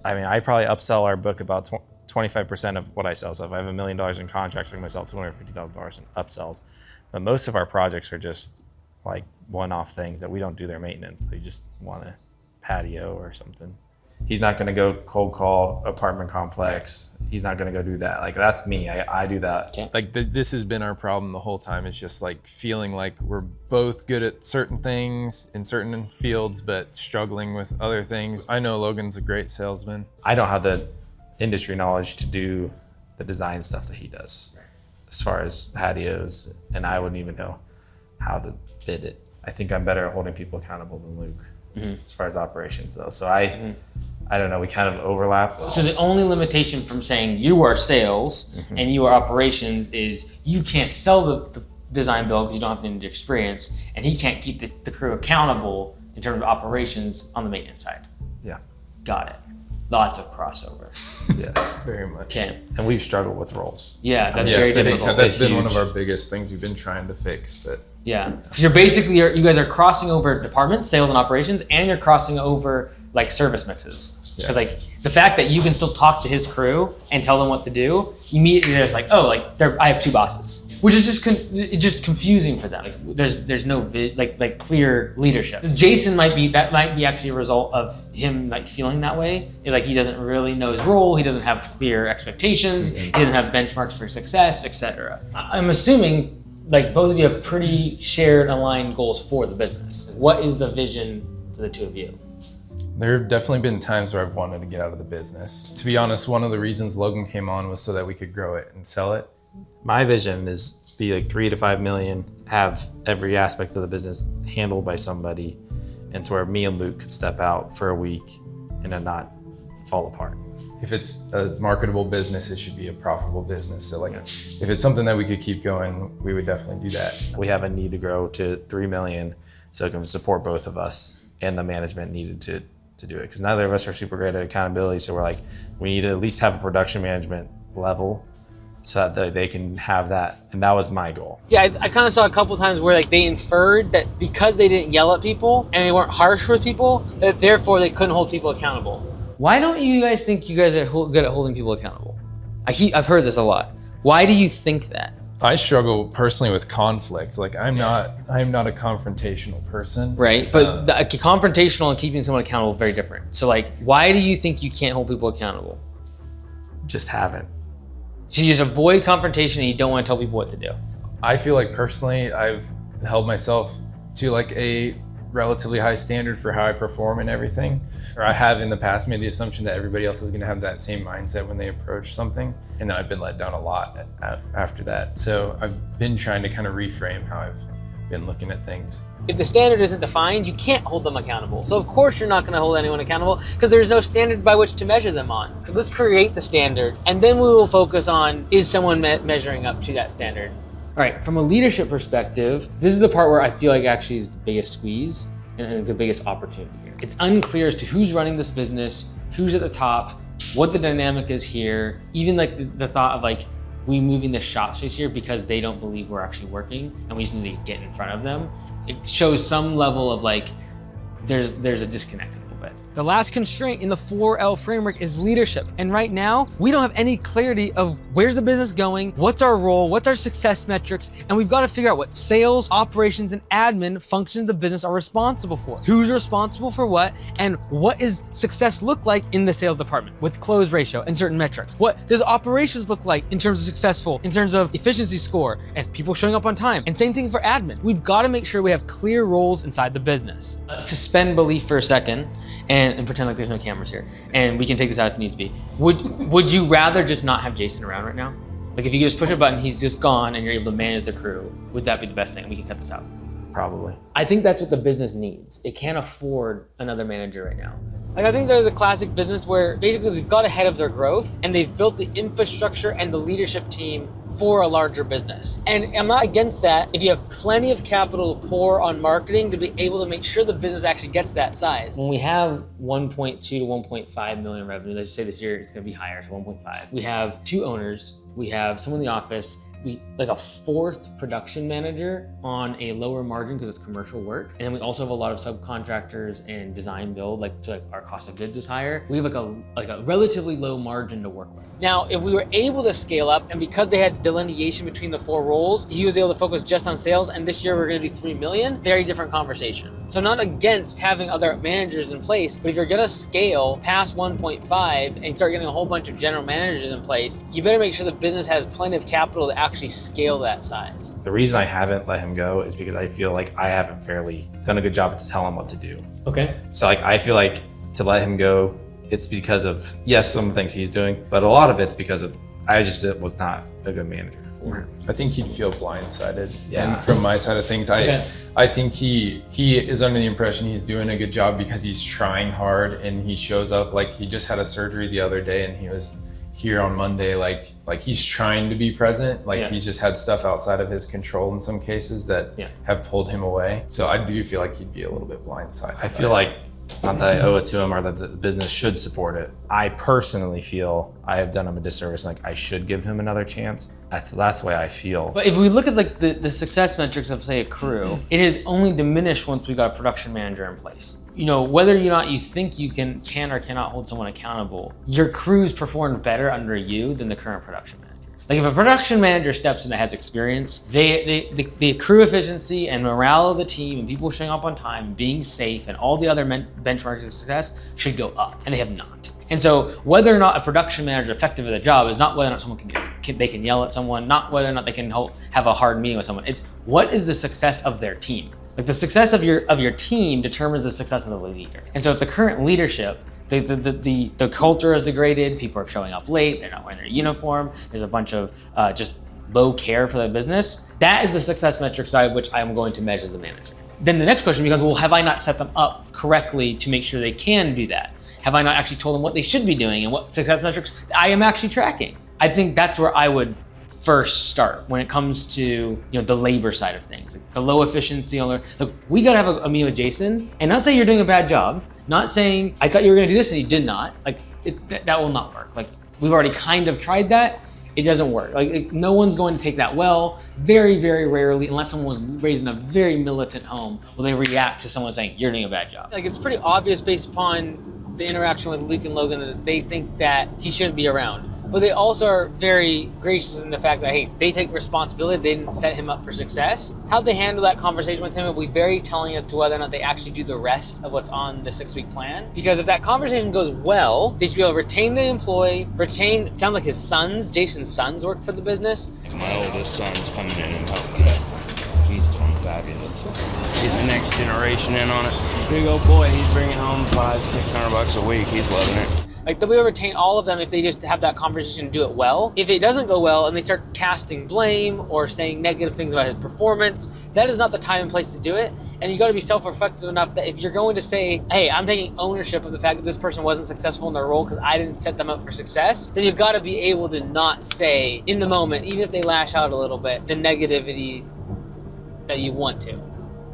I mean, I probably upsell our book about 25% of what I sell. So if I have $1 million in contracts, I'm going to sell $250,000 in upsells. But most of our projects are just like one-off things that we don't do their maintenance. They just want a patio or something. He's not going to go cold call apartment complex. He's not going to go do that. Like that's me. I do that. Okay. Like this has been our problem the whole time. It's just like feeling like we're both good at certain things in certain fields, but struggling with other things. I know Logan's a great salesman. I don't have the industry knowledge to do the design stuff that he does as far as patios, and I wouldn't even know how to bid it. I think I'm better at holding people accountable than Luke as far as operations though. So I don't know, we kind of overlap. So the only limitation from saying you are sales and you are operations is you can't sell the design build because you don't have any experience, and he can't keep the crew accountable in terms of operations on the maintenance side. Yeah. Got it. Lots of crossover. Yes. Very much. Okay. And we've struggled with roles. Yeah, that's Yes, very big difficult. time. That's been Huge. one of our biggest things we've been trying to fix, but Yeah, because you're basically you guys are crossing over departments, sales and operations, and you're crossing over like service mixes. Because like the fact that you can still talk to his crew and tell them what to do, immediately there's like, oh, like I have two bosses, which is just confusing for them. Like, there's no like clear leadership. Jason might be actually a result of him like feeling that way. Is like he doesn't really know his role. He doesn't have clear expectations. He doesn't have benchmarks for success, etc. I'm assuming like both of you have pretty shared, aligned goals for the business. What is the vision for the two of you? there have definitely been times where I've wanted to get out of the business. To be honest, one of the reasons Logan came on was so that we could grow it and sell it. My vision is be like 3 to 5 million, have every aspect of the business handled by somebody, and to where me and Luke could step out for a week and then not fall apart. If it's a marketable business, it should be a profitable business. So like, if it's something that we could keep going, we would definitely do that. We have a need to grow to 3 million so it can support both of us, and the management needed to do it because neither of us are super great at accountability. So we're like, we need to at least have a production management level so that they can have that. And that was my goal. Yeah, I kind of saw a couple times where like they inferred that because they didn't yell at people and they weren't harsh with people, that therefore they couldn't hold people accountable. Why don't you guys think you guys are good at holding people accountable? I've heard this a lot. Why do you think that? I struggle personally with conflict. Like I'm not a confrontational person. Right, but the confrontational and keeping someone accountable are very different. So like, why do you think you can't hold people accountable? Just haven't. So you just avoid confrontation and you don't want to tell people what to do. I feel like personally, I've held myself to like a relatively high standard for how I perform and everything. Or I have in the past made the assumption that everybody else is going to have that same mindset when they approach something. And then I've been let down a lot after that. So I've been trying to kind of reframe how I've been looking at things. If the standard isn't defined, you can't hold them accountable. So of course you're not going to hold anyone accountable because there's no standard by which to measure them on. So let's create the standard, and then we will focus on, is someone measuring up to that standard? All right, from a leadership perspective, this is the part where I feel like actually is the biggest squeeze and the biggest opportunity here. It's unclear as to who's running this business, who's at the top, what the dynamic is here, even like the thought of like, we moving the shop space here because they don't believe we're actually working and we just need to get in front of them. It shows some level of like, there's a disconnect a little bit. The last constraint in the 4L framework is leadership. And right now, we don't have any clarity of where's the business going, what's our role, what's our success metrics, and we've got to figure out what sales, operations, and admin functions of the business are responsible for. Who's responsible for what, and what is success look like in the sales department with close ratio and certain metrics? What does operations look like in terms of successful, in terms of efficiency score, and people showing up on time? And same thing for admin. We've got to make sure we have clear roles inside the business. Suspend belief for a second and pretend like there's no cameras here. And we can take this out if it needs to be. Would you rather just not have Jason around right now? Like if you could just push a button, he's just gone and you're able to manage the crew, would that be the best thing? We can cut this out. Probably. I think that's what the business needs. It can't afford another manager right now. Like I think they're the classic business where basically they've got ahead of their growth and they've built the infrastructure and the leadership team for a larger business. And I'm not against that if you have plenty of capital to pour on marketing to be able to make sure the business actually gets that size. When we have 1.2 to 1.5 million revenue, let's just say this year it's gonna be higher, so 1.5. We have 2 owners, we have someone in the office, we like a 4th production manager on a lower margin because it's commercial work. And then we also have a lot of subcontractors and design build, so like our cost of goods is higher. We have like a relatively low margin to work with. Now, if we were able to scale up, and because they had delineation between the 4 roles, he was able to focus just on sales, and this year we're gonna do 3 million, very different conversation. So not against having other managers in place, but if you're gonna scale past 1.5 and start getting a whole bunch of general managers in place, you better make sure the business has plenty of capital to actually scale that size. The reason I haven't let him go is because I feel like I haven't fairly done a good job to tell him what to do. Okay. So like I feel like to let him go, it's because of, yes, some things he's doing, but a lot of it's because of I just was not a good manager for him. I think he'd feel blindsided. Yeah. And from my side of things, I think he is under the impression he's doing a good job because he's trying hard and he shows up. Like he just had a surgery the other day and he was here on Monday, like he's trying to be present. Like he's just had stuff outside of his control in some cases that have pulled him away. So I do feel like he'd be a little bit blindsided. I feel like, not that I owe it to him or that the business should support it. I personally feel I have done him a disservice. Like I should give him another chance. That's the way I feel. But if we look at like the success metrics of say a crew, it has only diminished once we got a production manager in place. You know, whether or not you think you can or cannot hold someone accountable, your crews performed better under you than the current production manager. Like if a production manager steps in that has experience, the crew efficiency and morale of the team and people showing up on time, being safe, and all the other benchmarks of success should go up, and they have not. And so whether or not a production manager is effective at the job is not whether or not someone they can yell at someone, not whether or not they can have a hard meeting with someone. It's what is the success of their team. Like the success of your team determines the success of the leader. And so if the current leadership, the culture is degraded, people are showing up late, they're not wearing their uniform, there's a bunch of just low care for the business, that is the success metric side which I am going to measure the manager. Then the next question becomes, well, have I not set them up correctly to make sure they can do that? Have I not actually told them what they should be doing and what success metrics I am actually tracking? I think that's where I would first start when it comes to the labor side of things, like the low efficiency. Look, we gotta have a meeting with Jason, and not say you're doing a bad job, not saying I thought you were gonna do this and you did not. Like that will not work. Like we've already kind of tried that. It doesn't work. Like no one's going to take that well. Very, very rarely, unless someone was raised in a very militant home, will they react to someone saying you're doing a bad job. Like it's pretty obvious based upon the interaction with Luke and Logan that they think that he shouldn't be around. But they also are very gracious in the fact that, hey, they take responsibility, they didn't set him up for success. How they handle that conversation with him will be very telling as to whether or not they actually do the rest of what's on the 6-week plan. Because if that conversation goes well, they should be able to retain the employee, it sounds like Jason's sons work for the business. My oldest son's coming in and helping out. he's doing fabulous. Getting the next generation in on it. Big old boy, he's bringing home $500-600 a week. He's loving it. Like, they'll be able to retain all of them if they just have that conversation and do it well. If it doesn't go well and they start casting blame or saying negative things about his performance, that is not the time and place to do it. And you got to be self-reflective enough that if you're going to say, hey, I'm taking ownership of the fact that this person wasn't successful in their role because I didn't set them up for success, then you've got to be able to not say in the moment, even if they lash out a little bit, the negativity that you want to.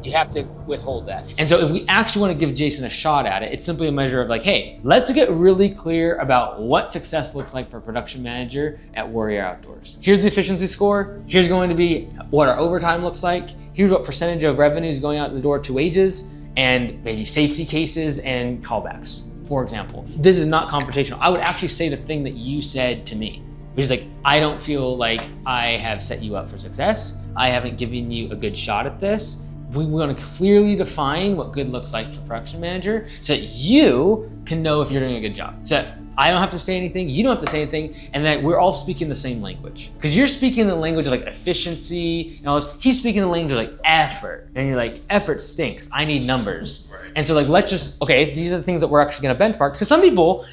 You have to withhold that. And so if we actually want to give Jason a shot at it, it's simply a measure of like, hey, let's get really clear about what success looks like for a production manager at Warrior Outdoors. Here's the efficiency score. Here's going to be what our overtime looks like. Here's what percentage of revenue is going out the door to wages and maybe safety cases and callbacks, for example. This is not confrontational. I would actually say the thing that you said to me, which is like, I don't feel like I have set you up for success. I haven't given you a good shot at this. We want to clearly define what good looks like for production manager so that you can know if you're doing a good job. So that I don't have to say anything, you don't have to say anything, and that we're all speaking the same language. Because you're speaking the language of like efficiency and all this. He's speaking the language of like effort. And you're like, effort stinks. I need numbers. Right. And so like, let's just, okay, these are the things that we're actually gonna benchmark. Because some people,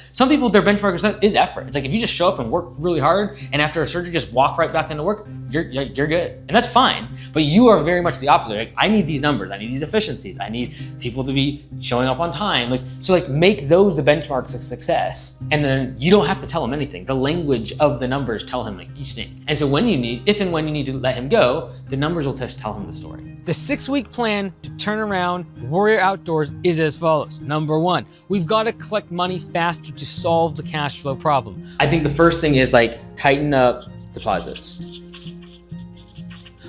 their benchmark is effort. It's like, if you just show up and work really hard and after a surgery, just walk right back into work, you're good. And that's fine. But you are very much the opposite. Like, I need these numbers. I need these efficiencies. I need people to be showing up on time. So make those the benchmarks of success. And then you don't have to tell him anything. The language of the numbers tell him like, you stink. And so if and when you need to let him go, the numbers will just tell him the story. The 6-week plan to turn around Warrior Outdoors is as follows. Number 1, we've got to collect money faster to solve the cash flow problem. I think the first thing is like tighten up deposits.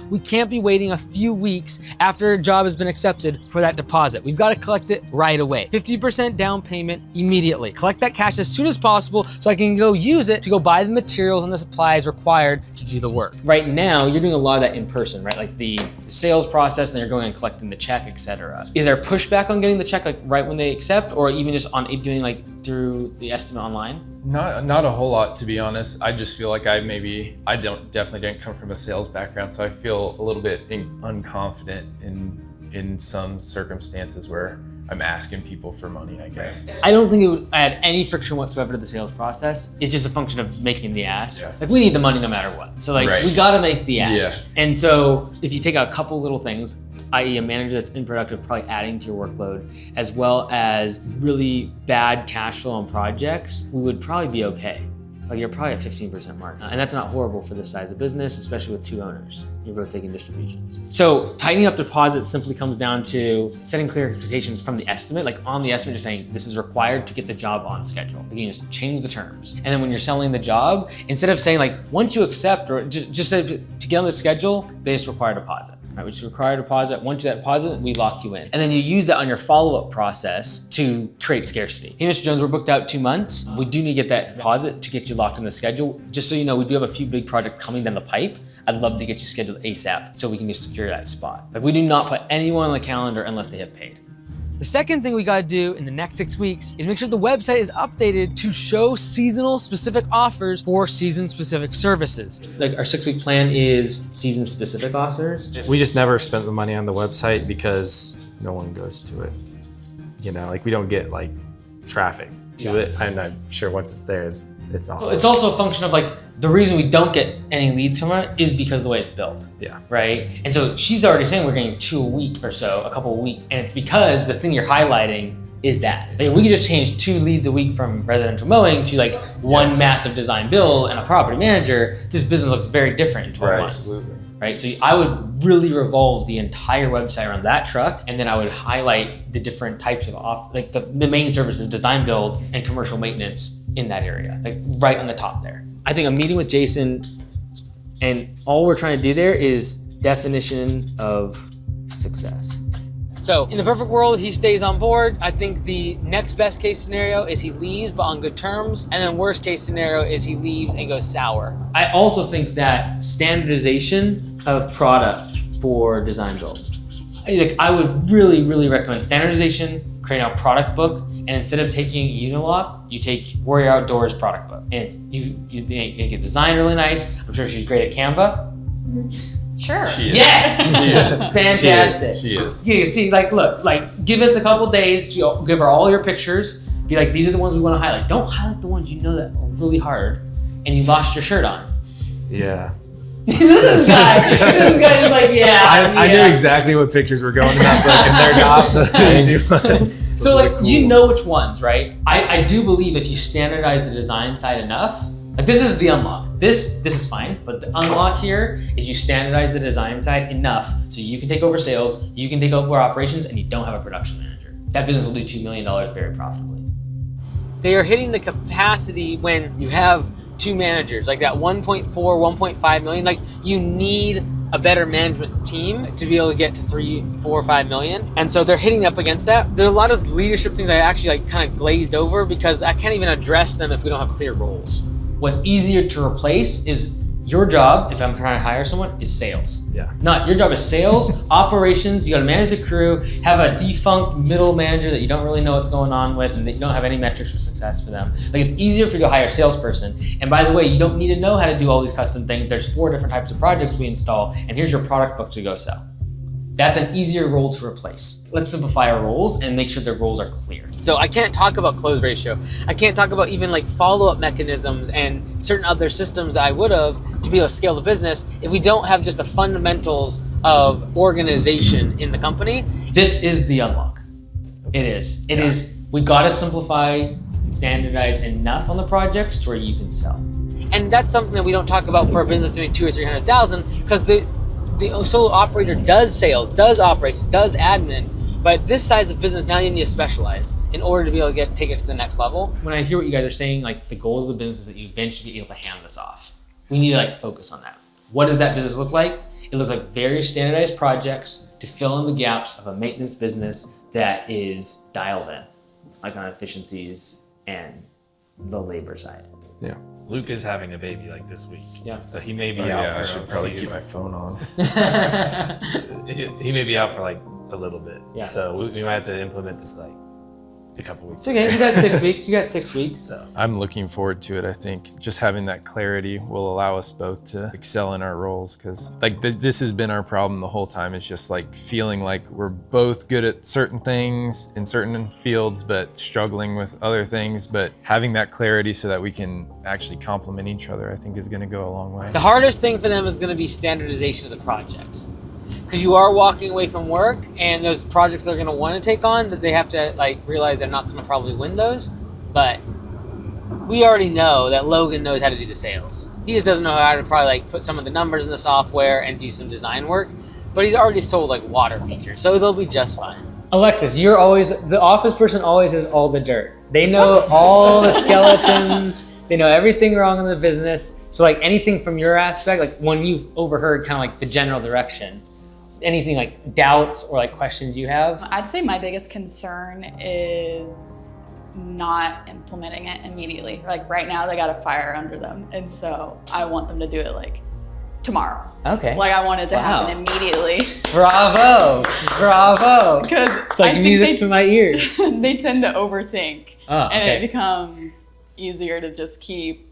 We can't be waiting a few weeks after a job has been accepted for that deposit. We've got to collect it right away. 50% down payment immediately. Collect that cash as soon as possible so I can go use it to go buy the materials and the supplies required to do the work. Right now, you're doing a lot of that in person, right? Like the sales process, and you're going and collecting the check, etc. Is there pushback on getting the check like right when they accept, or even just on doing like through the estimate online? Not a whole lot, to be honest. I just feel like definitely didn't come from a sales background, so I feel a little bit unconfident in some circumstances where I'm asking people for money, I guess. I don't think it would add any friction whatsoever to the sales process. It's just a function of making the ask. Yeah. Like, we need the money no matter what. So we gotta make the ask. Yeah. And so if you take out a couple little things, i.e. a manager that's unproductive, probably adding to your workload, as well as really bad cash flow on projects, we would probably be okay. Like, you're probably at 15% margin. And that's not horrible for this size of business, especially with 2 owners. You're both taking distributions. So tightening up deposits simply comes down to setting clear expectations from the estimate. Like, on the estimate, just saying this is required to get the job on schedule. Like, you can just change the terms. And then when you're selling the job, instead of saying like, once you accept, or just say to get on the schedule, they just require a deposit. Right, which require a deposit. Once you get that deposit, we lock you in. And then you use that on your follow-up process to create scarcity. Hey, Mr. Jones, we're booked out 2 months. We do need to get that deposit to get you locked in the schedule. Just so you know, we do have a few big projects coming down the pipe. I'd love to get you scheduled ASAP so we can just secure that spot. Like, we do not put anyone on the calendar unless they have paid. The second thing we gotta do in the next 6 weeks is make sure the website is updated to show seasonal specific offers for season specific services. Like, our 6-week plan is season specific offers. We just never spent the money on the website because no one goes to it. You know, like, we don't get like traffic to it. And I'm sure once it's there, it's awesome. Well, it's also a function of like, the reason we don't get any leads from it is because of the way it's built. Yeah. Right? And so she's already saying we're getting 2 a week or so, a couple a week. And it's because the thing you're highlighting is that. Like, if we could just change 2 leads a week from residential mowing to like 1 massive design build and a property manager, this business looks very different in 12 months. Absolutely. Right? So I would really revolve the entire website around that truck, and then I would highlight the different types of like the main services, design build and commercial maintenance in that area, like right on the top there. I think a meeting with Jason, and all we're trying to do there is definition of success. So in the perfect world, he stays on board. I think the next best case scenario is he leaves, but on good terms. And then worst case scenario is he leaves and goes sour. I also think that standardization of product for design build. I would really, really recommend standardization, creating a product book, and instead of taking Unilock, you take Warrior Outdoors product book. And you make it design really nice. I'm sure she's great at Canva. Sure. She is. Yes! She is. Fantastic. She is. Yeah, see, like, look, like, give us a couple days, give her all your pictures, be like, these are the ones we want to highlight. Don't highlight the ones you know that are really hard and you lost your shirt on. Yeah. this guy is like, yeah. I knew exactly what pictures were going in that book, and they're not the easy ones. So, like, you know which ones, right? I do believe if you standardize the design side enough, like, this is the unlock. This is fine, but the unlock here is you standardize the design side enough so you can take over sales, you can take over operations, and you don't have a production manager. That business will do $2 million very profitably. They are hitting the capacity when you have 2 managers, like that 1.4, 1.5 million. Like, you need a better management team to be able to get to 3, 4, 5 million. And so they're hitting up against that. There's a lot of leadership things I actually like kind of glazed over because I can't even address them if we don't have clear roles. What's easier to replace is your job, if I'm trying to hire someone, is sales. Yeah. Not your job is sales, operations, you gotta manage the crew, have a defunct middle manager that you don't really know what's going on with and that you don't have any metrics for success for them. Like, it's easier for you to hire a salesperson. And by the way, you don't need to know how to do all these custom things. There's 4 different types of projects we install, and here's your product book to go sell. That's an easier role to replace. Let's simplify our roles and make sure the roles are clear. So I can't talk about close ratio. I can't talk about even like follow-up mechanisms and certain other systems that I would have to be able to scale the business if we don't have just the fundamentals of organization in the company. This is the unlock. It is. It is. We gotta simplify and standardize enough on the projects to where you can sell. And that's something that we don't talk about for a business doing 200,000 or 300,000 because the solo operator does sales, does operations, does admin, but this size of business now you need to specialize in order to be able to take it to the next level. When I hear what you guys are saying, like the goal of the business is that you eventually be able to hand this off. We need to like focus on that. What does that business look like? It looks like very standardized projects to fill in the gaps of a maintenance business that is dialed in, like on efficiencies and the labor side. Yeah. Luke is having a baby like this week. Yeah. So he may be Oh, out yeah, for I should a probably few- keep my phone on. he may be out for like a little bit. Yeah. So we might have to implement this like a couple weeks. It's okay, you got 6 weeks, you got 6 weeks. So I'm looking forward to it. I think just having that clarity will allow us both to excel in our roles because like this has been our problem the whole time. It's just like feeling like we're both good at certain things in certain fields, but struggling with other things. But having that clarity so that we can actually complement each other, I think is going to go a long way. The hardest thing for them is going to be standardization of the projects. Because you are walking away from work and those projects they're going to want to take on that they have to like realize they're not going to probably win those. But we already know that Logan knows how to do the sales. He just doesn't know how to probably like put some of the numbers in the software and do some design work. But he's already sold like water features, so they'll be just fine. Alexis, you're always, the office person always has all the dirt. They know all the skeletons. They know everything wrong in the business. So like anything from your aspect, like when you've overheard kind of like the general direction, anything like doubts or like questions you have? I'd say my biggest concern is not implementing it immediately. Like right now they got a fire under them. And so I want them to do it like tomorrow. Okay. Like I want it to Wow. happen immediately. Bravo, bravo. Because It's like music to my ears. they tend to overthink. Oh, And okay. it becomes easier to just keep,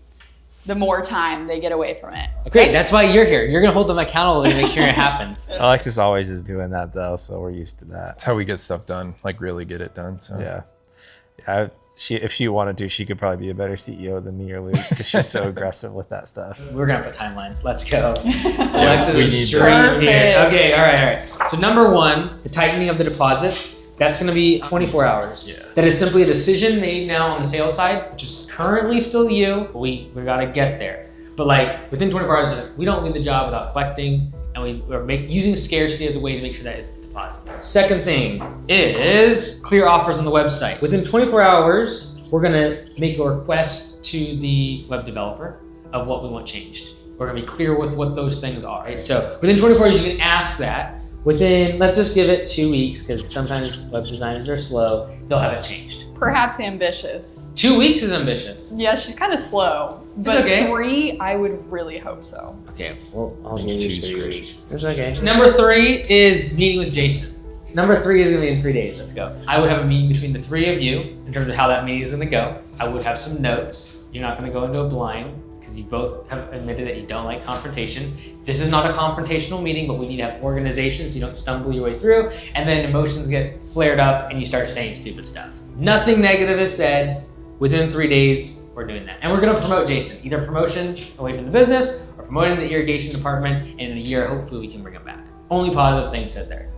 the more time they get away from it. Great, that's why you're here. You're gonna hold them accountable to make sure it happens. Alexis always is doing that though, so we're used to that. That's how we get stuff done, like really get it done. So Yeah. If she wanted to, she could probably be a better CEO than me or Luke because she's so aggressive with that stuff. We're gonna put timelines. Let's go. Alexis we is need straight that. here. Perfect. Okay, all right. So number 1, the tightening of the deposits. That's gonna be 24 hours. Yeah. That is simply a decision made now on the sales side, which is currently still you. But we gotta get there. But like within 24 hours, it's like, we don't leave the job without collecting, and we're using scarcity as a way to make sure that is deposited. Second thing is clear offers on the website. Within 24 hours, we're gonna make a request to the web developer of what we want changed. We're gonna be clear with what those things are, right? So within 24 hours, you can ask that. Within, let's just give it 2 weeks, because sometimes web designers are slow, they'll have it changed. Perhaps ambitious. 2 weeks is ambitious. Yeah, she's kind of slow. But okay. 3, I would really hope so. Okay, well, I'll give you 2's 3 great. weeks. It's okay. Number 3 is meeting with Jason. Number 3 is gonna be in 3 days. Let's go. I would have a meeting between the 3 of you in terms of how that meeting is gonna go. I would have some notes. You're not gonna go into a blind because because you both have admitted that you don't like confrontation. This is not a confrontational meeting, but we need to have organization so you don't stumble your way through, and then emotions get flared up and you start saying stupid stuff. Nothing negative is said. Within 3 days, we're doing that. And we're gonna promote Jason, either promotion away from the business or promoting the irrigation department, and in a year, hopefully we can bring him back. Only positive things said there.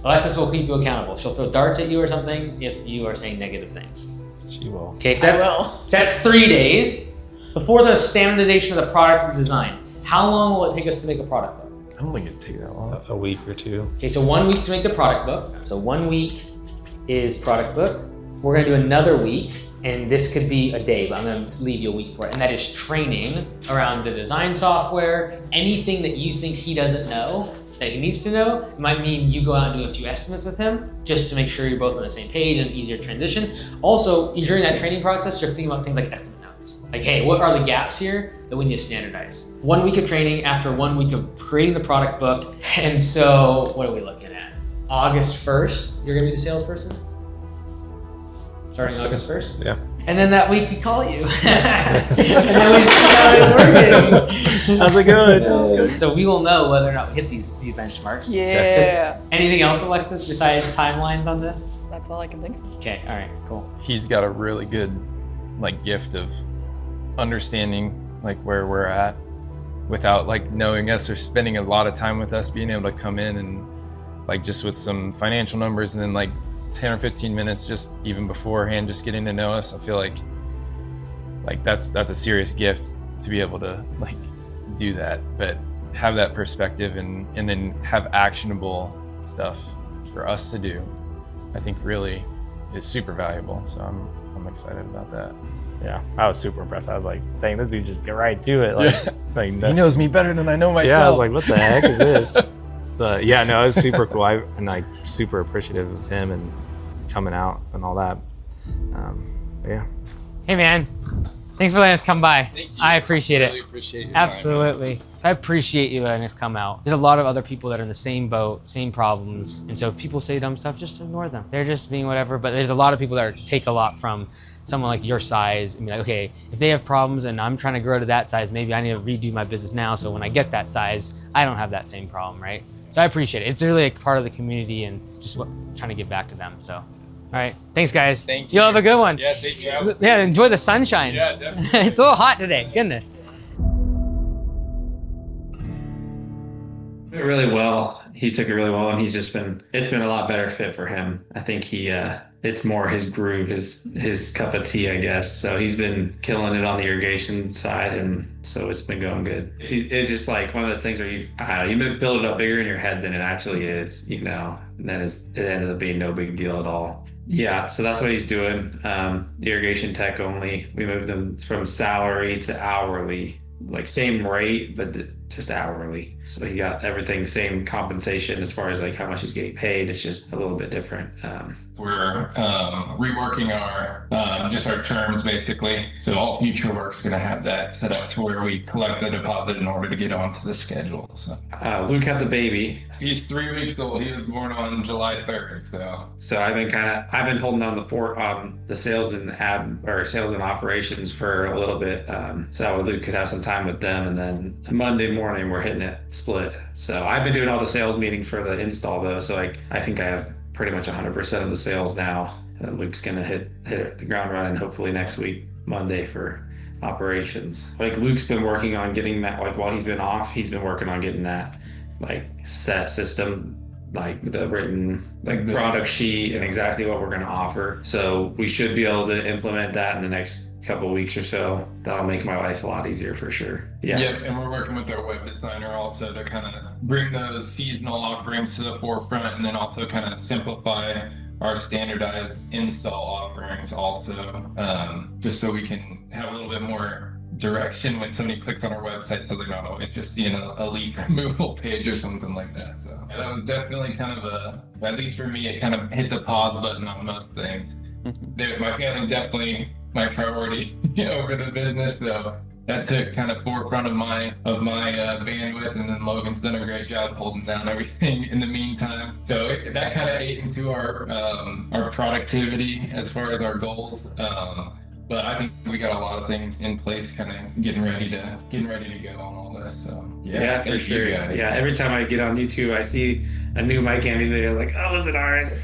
Alexis will keep you accountable. She'll throw darts at you or something if you are saying negative things. She will. Okay, so that's 3 days. The fourth is standardization of the product and design. How long will it take us to make a product book? I don't think it'd take that long. A week or two. Okay, so 1 week to make the product book. So 1 week is product book. We're gonna do another week, and this could be a day, but I'm gonna leave you a week for it. And that is training around the design software, anything that you think he doesn't know, that he needs to know. It might mean you go out and do a few estimates with him just to make sure you're both on the same page and easier transition. Also, during that training process, you're thinking about things like estimate notes. Like, hey, what are the gaps here that we need to standardize? 1 week of training after 1 week of creating the product book. And so what are we looking at? August 1st, you're gonna be the salesperson? Starting August 1st? Yeah. And then that week we call you. And then we see how it's working. How's it going? That's good. So we will know whether or not we hit these benchmarks. Yeah. Anything else, Alexis, besides timelines on this? That's all I can think of. Okay, all right, cool. He's got a really good like gift of understanding like where we're at without like knowing us or spending a lot of time with us, being able to come in and like just with some financial numbers and then like 10 or 15 minutes just even beforehand, just getting to know us. I feel like that's a serious gift to be able to like do that, but have that perspective and then have actionable stuff for us to do, I think really is super valuable. So I'm excited about that. Yeah, I was super impressed. I was like, dang, this dude just get right to it. Like, He knows me better than I know myself. Yeah, I was like, what the heck is this? But yeah, no, it was super cool. I'm like super appreciative of him and coming out and all that. Yeah. Hey man, thanks for letting us come by. Thank you. I appreciate it. Really appreciate your Absolutely. I appreciate you letting us come out. There's a lot of other people that are in the same boat, same problems. And so if people say dumb stuff, just ignore them. They're just being whatever. But there's a lot of people that take a lot from someone like your size and be like, okay, if they have problems and I'm trying to grow to that size, maybe I need to redo my business now. So when I get that size, I don't have that same problem, right? So I appreciate it. It's really a part of the community and just trying to give back to them. So, all right. Thanks, guys. Thank you. You'll have a good one. Yeah, safe travels. Yeah, enjoy the sunshine. Yeah, definitely. It's a little hot today. Goodness. Really well. He took it really well, and it's been a lot better fit for him. I think it's more his groove, his cup of tea, I guess. So he's been killing it on the irrigation side, and so it's been going good. It's just like one of those things where you build it up bigger in your head than it actually is, and then it ends up being no big deal at all. Yeah, so that's what he's doing. Irrigation tech only. We moved him from salary to hourly, like same rate, but just hourly. So he got everything, same compensation as far as like how much he's getting paid. It's just a little bit different. We're reworking our terms basically. So all future work's gonna have that set up to where we collect the deposit in order to get onto the schedule. So Luke had the baby. he's 3 weeks old. He was born on July 3rd. So I've been holding on the sales and operations for a little bit. So Luke could have some time with them, and then Monday morning we're hitting it split. So I've been doing all the sales meetings for the install though. So I think I have pretty much 100% of the sales now. And Luke's gonna hit the ground running hopefully next week, Monday, for operations. Like Luke's been working on getting that, like while he's been off, he's been working on getting that like set system, like the written like the product sheet and exactly what we're going to offer. So we should be able to implement that in the next couple of weeks or so. That'll make my life a lot easier for sure. Yeah. Yep, and we're working with our web designer also to kind of bring those seasonal offerings to the forefront, and then also kind of simplify our standardized install offerings also, just so we can have a little bit more direction when somebody clicks on our website, so they're not always just seeing a leaf removal page or something like that. So that was definitely kind of at least for me, it kind of hit the pause button on most things. My family definitely my priority over the business, so that took kind of forefront of my bandwidth, and then Logan's done a great job holding down everything in the meantime. So that kind of ate into our productivity as far as our goals. But I think we got a lot of things in place, kind of getting ready to go on all this. So Yeah, for thank you, sure. guys. Yeah, every time I get on YouTube, I see a new mic cam video. Like, oh, is it ours?